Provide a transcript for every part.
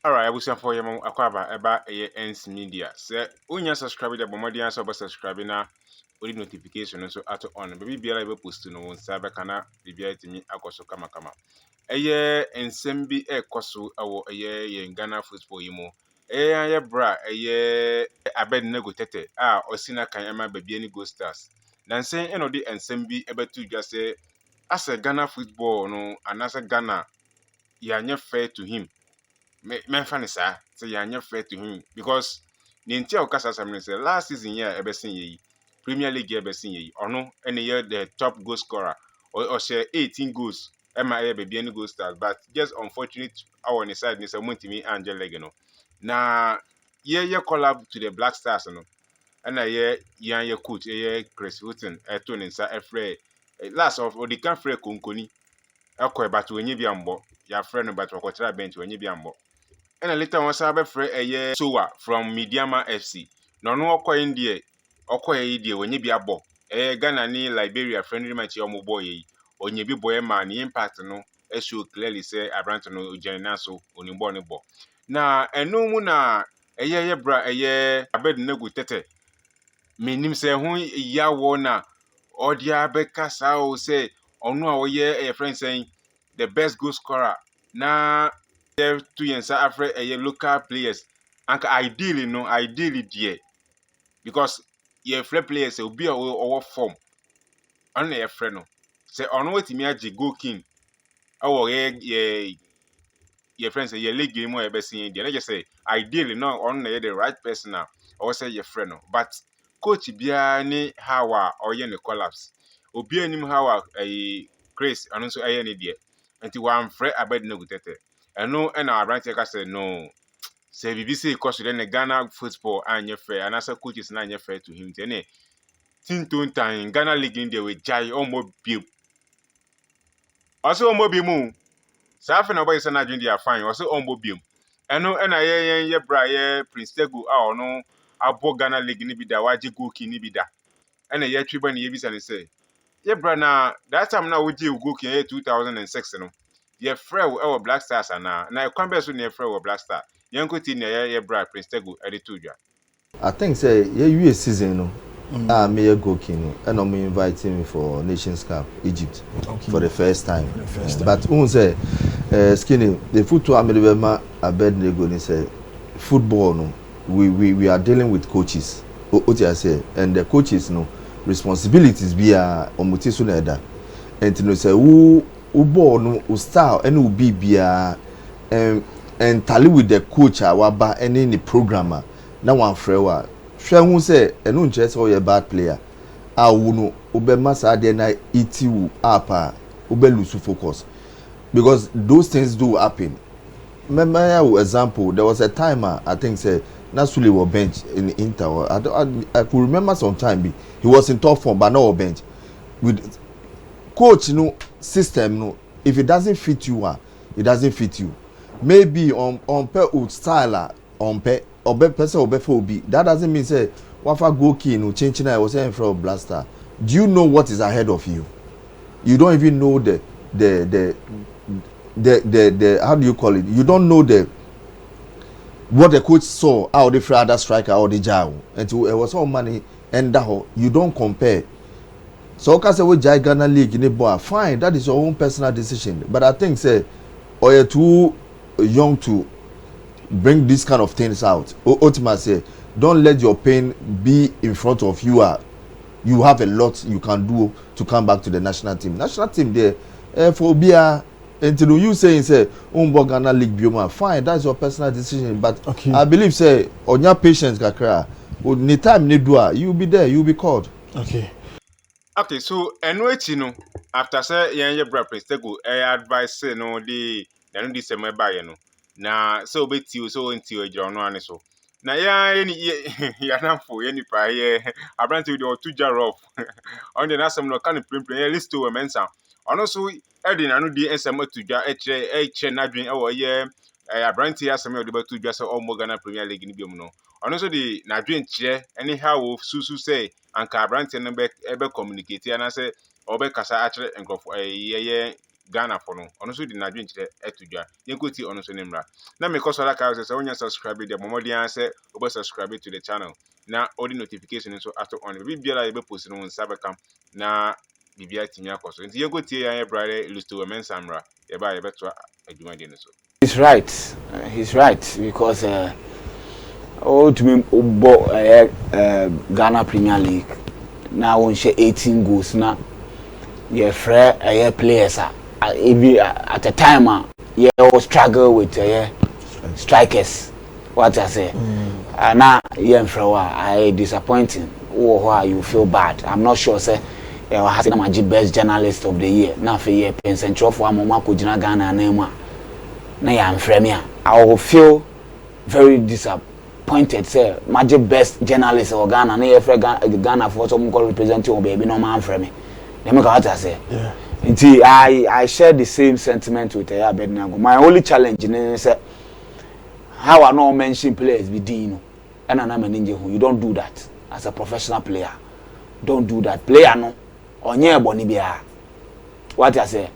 Alright, I will say for you akwaba eba ends media. Say unya subscribe the bomodian so subscribe na odi notification so ato on. Baby biara ebe post no won sabe kana bibia timi akoso kama kama. Ensem bi ekoso ewo ye Ghana football yi mo. Ye bra Abednego Tetteh osina kan ema babia ni Go Stars. Nansen eno di ensem bi ebetu dwa say asa Ghana football no anasa Ghana ya fair to him. Me funny sir say ya fair to him because nintia okasa samne say last season here ebesin yi Premier League ebesin yi ono ene ye the top goal scorer or share 18 goals ema e be any goal stars but just unfortunate our on the side ni say montimi angel legeno na ye collab to the Black Stars no ena ye coach ye Chris Hilton to nsa efre last of the can free konkoni ekwe but wenye bi ambo ya friend but okotra bench wenye bi ambo. And later on sabe free Sowa from Midiama FC. No okwa India, okwa India wenye bi abo. Ghana ni Liberia friendly match omo boy yi. Onye bi boy man impact no show clearly say Abrant no ojena so onimbo ne bo. Na eno mu na bra Abednego Tetteh. Menim say ho yawo na odia beka sa o say ono a oye friend saying the best goal scorer na there 2 years after local players and ideally there because ye free players will be our form on your friend no say on what me agi go king our your friends say your league game or be seeing there just say ideally no on the right person now or say your friend no but coach bia ni how or ye ne collapse obi anim how Chris and also aye ne there until one free Abednego Tetteh eno and our branch say no say BBC because then the Ghana football and fair and as a coach is not fair to him then tin time Ghana league in there with jai almost bill also almost bill Safi na boy sana dwin dia fine also ombo biom eno na ye bra ye Prince Tagoe ono abo Ghana league ni bi da waje goalkeeper ni bi da ena ye twiba ni ye bisa ni say ye bra na that time na woje goalkeeper 2006 no ye frɛ wo Black Stars na e kwan be so na ye frɛ wo Black Star ye nkoti na ye bra Prince Tagoe ede to dwa I think say ye season no me goalkeeper and I'm inviting me for Nations Cup Egypt for the first time. But who say skinny the football America Abednego ni say football no we are dealing with coaches. What I say and the coaches no responsibilities be omuti so na da. And you say who ball no style and who be and tally with the coach waba any the programmer na one frewa hwe hu say eno nche say o bad player awu no obema sa de na itiwu apa obe lose focus because those things do happen. Remember example there was a timer I think say Nasuli was bench in Inter I could remember some time he was in top form but not bench with coach system if it doesn't fit you it doesn't fit you maybe on per style on per obe person obe for obi that doesn't mean say wafa go key change na was saying from blaster. Do you know what is ahead of you? You don't even know the how do you call it? You don't know what the coach saw how the other striker or the jaw and it was all money and that you don't compare. So okay say we Ghana league in the boy fine that is your own personal decision but I think say or you're too young to bring these kind of things out. Ultimately say don't let your pain be in front of you. You have a lot you can do to come back to the national team there for bia until you saying say Ghana league bioma fine that's your personal decision but okay. I believe say on your patience kakra ni time ni do you be there you be called. Okay, so echi no after say ye bra Prince Tagoe advice say no the no this sem buy no na so beti so nti o no ane so na ya na fo ye nipa ye abranti we do tuja rough on the nasem no kan prempren ye list to mensa ono so edi na no di ensem atudwa eche na dwen e wo ye abranti asem e do batudwa so omo Ghana Premier League ni biom no ono so di na dwen kire anyhow wo susu say anka abranti no be communicate na say obe kasa akire nkofo Ghana for no ono so di na dwen kire etodwa yenkoti ono so nemra na me koso like say wonya subscribe dey momodian say obo subscribe to the channel na all the notification so ato on bi bia la be post no nsa bekam na bibia timi akoso nti yenkoti ya brother Lusto Mensamra ye ba ye beto adwuma de no so. He's right because to me Ghana Premier League now on share 18 goals now your friend players even at a time you struggle with strikers what I say and now I disappointing or you feel bad. I'm not sure say has the best journalist of the year now for year Central for Mama Kujina Ghana name na ya mfremia I will feel very disappointed say magic best journalist of Ghana na ye Ghana for some call representing baby no man frame let me go out say yeah. Until I share the same sentiment with Abednego. My only challenge is how I not mention players be Dino and I'm an ninja who you don't do that as a professional player. Don't do that. Player no on your bonibia. What I say?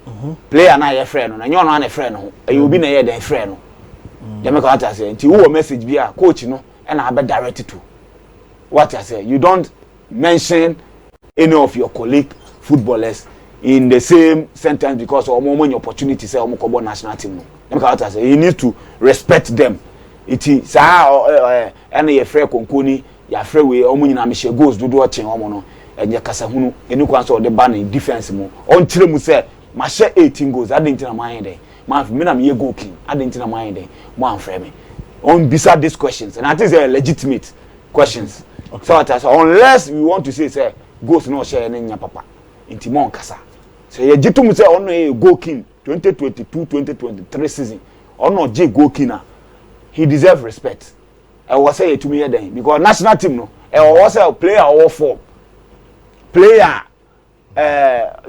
Player na your friend, and you're not a friend. You be na your friend. Let me go out say until who message be a coach no and I be directed to. What I say? You don't mention any of your colleague footballers in the same sentence because of moment opportunity say omo national team no. Let me go out say you need to respect them. It is any your friend konkoni your friend we omo nyina me share goals do chen omo no enye kasa hunu eni kwan so de ban in defense mu on kire mu say ma share 18 goals adenti na man dey man me na me ye goal king adenti na man dey mo anfrɛ me on beside these questions and I think they are legitimate questions. Okay. So unless we want to say goals no share nya papa inti mo kasa so ye jitum say ono e goal king 2022-2023 season ono je goal king na he deserve respect. I was say to me here then because national team no was a player or form player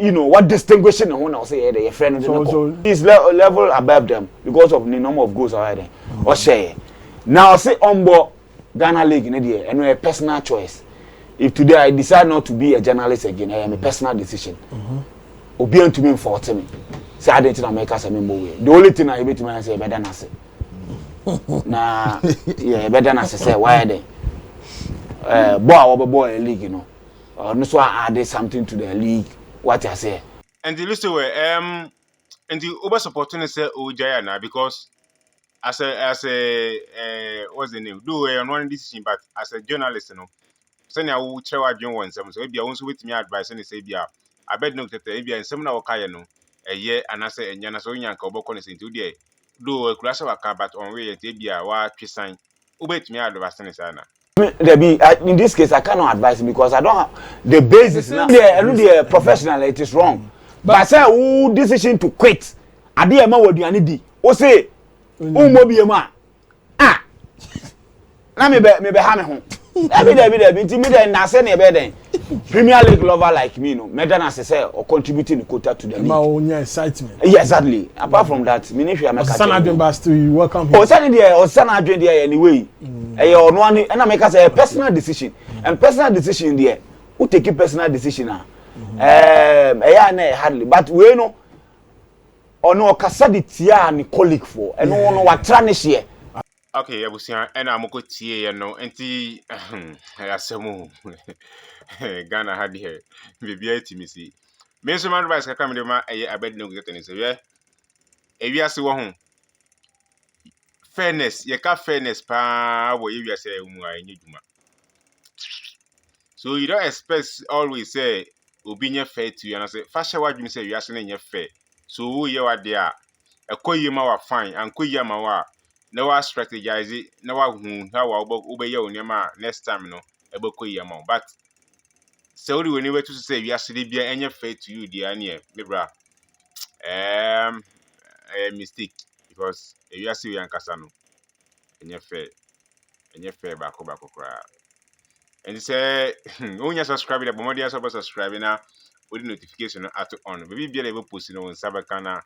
you know what distinguishing one I say the friend so he's level above them because of the number of goals already or share now say ombo Ghana League in there and a personal choice. If today I decide not to be a journalist again, I am a personal decision. Obi to me for me. Say I didn't make us a member way. The only thing I bet me say better than say. Nah, yeah, better than say why then? Boy league, you know. No so I added something to the league. What I say. And the list and the over supporting say Ojayana because as a what's the name? Do a one decision, but as a journalist, you know. Sanya wo chewa dwen won nsem so bia won so wetimi advice ne say bia Abednego Tetteh bia nsem na wo kaye no eye anase enya na so nyanka oboko ne senti wode do akura se waka but on we yet bia wa twisan obetimi advice ne sana. In this case I cannot advise because I don't have the basis now the professional it is wrong but say who decision to quit ade e ma waduane di o say ummo bie ma na me be ha me ho David, na say na be den Premier League lover like me no me dan say or contributing the quota to the league. My own excitement. Yeah, exactly. Apart from that, me if you am you welcome him. Adwen there anyway. No one and I make us a personal decision. And personal decision there. Who take a personal decision na? Hardly. But we know ono kasa di tia ni colleague for. And no what tranish here. Okay, abusia ena amoko tie ye no enti asemu Ghana had here bibia timisi me so man advice kaka me de ma Abednego Tetteh ne se we ewiase wo ho fairness ye ka fairness pa wo ewiase mu a enye dwuma so you don't expect always say obi nye fair to you and say fashion wadwum say ewiase na nye fair so wo ye wade a ekoyi ma wa fine ankoyi ma wa na wa strategize na wa hu how wa obeye onema next time no ebokoyi ma but so we need to say we are still be any fair to you dear near me bra a mistake because if you are still young kasano any fair back cry and say when you subscribe the bombardier subscribe na with notification at on maybe be able post no on sabakana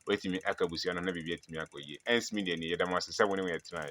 wait me akabusi na bibi atimi akoyi ens media ni yedamase 7 we try